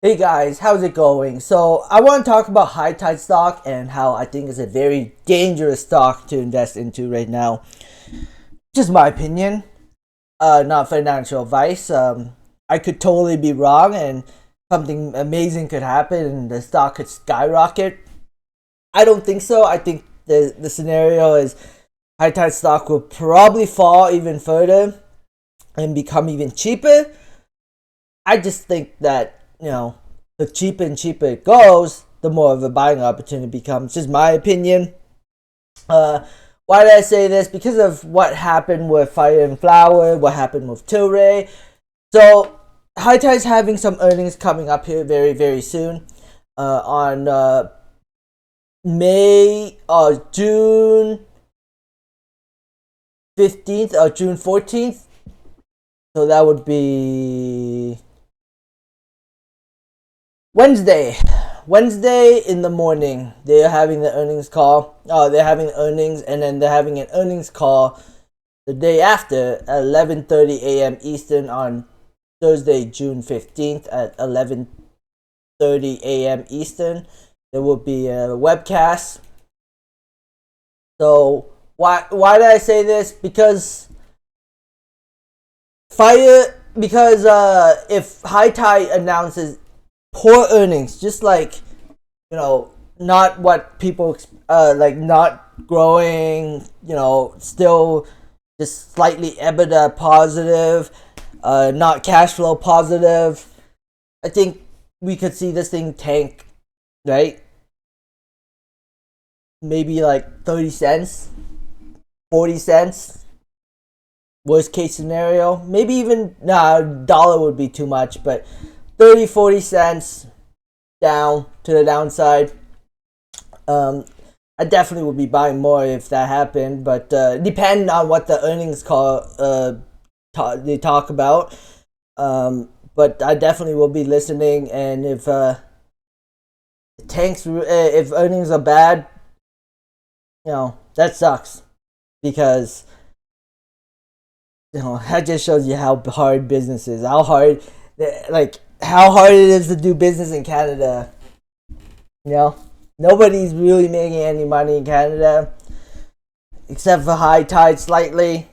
Hey guys, how's it going? So I want to talk about high tide stock and how I think it's a very dangerous stock to invest into right now. Just my opinion, not financial advice. I could totally be wrong, and something amazing could happen, and the stock could skyrocket. I don't think so. I think the scenario is high tide stock will probably fall even further and become even cheaper. I just think that, the cheaper and cheaper it goes, the more of a buying opportunity becomes. Just my opinion. Uh, why did I say this? Because of what happened with Fire and Flower, what happened with Tilray. So, High Tide's having some earnings coming up here very, very soon. On June 15th or June 14th. So that would be Wednesday in the morning. They're having the earnings call. They're having earnings, and then they're having an earnings call the day after at 11:30 a.m. Eastern on Thursday, June 15th at 11:30 a.m. Eastern. There will be a webcast. So why did I say this? Because if High Tide announces poor earnings, just like, not what people like, not growing, still just slightly EBITDA positive, not cash flow positive, I think we could see this thing tank, right? Maybe like 30 cents, 40 cents, worst case scenario. Maybe even, nah, dollar would be too much, but 30, 40 cents down to the downside. I definitely would be buying more if that happened, but depending on what the earnings call they talk about. But I definitely will be listening, and if if earnings are bad, that sucks, because that just shows you how hard business is, how hard it is to do business in Canada. Nobody's really making any money in Canada except for High Tide slightly.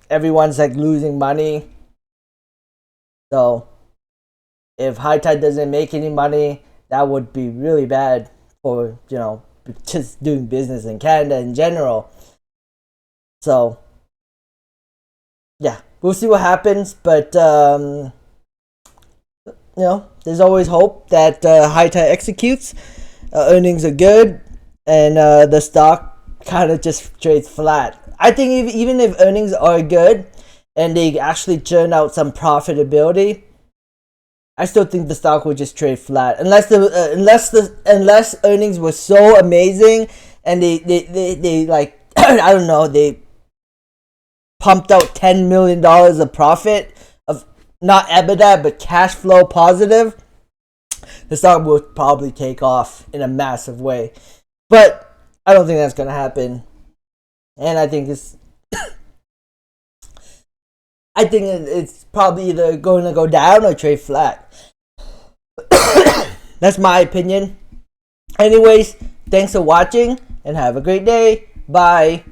Everyone's like losing money. So if High Tide doesn't make any money, that would be really bad for, just doing business in Canada in general. So yeah, we'll see what happens, but there's always hope that High Tide executes. Earnings are good, and the stock kind of just trades flat. I think even if earnings are good and they actually churn out some profitability, I still think the stock will just trade flat unless earnings were so amazing and they like I don't know, they pumped out $10 million of profit, of not EBITDA but cash flow positive. The stock will probably take off in a massive way, but I don't think that's gonna happen. And I think it's probably either going to go down or trade flat. That's my opinion. Anyways, thanks for watching and have a great day. Bye.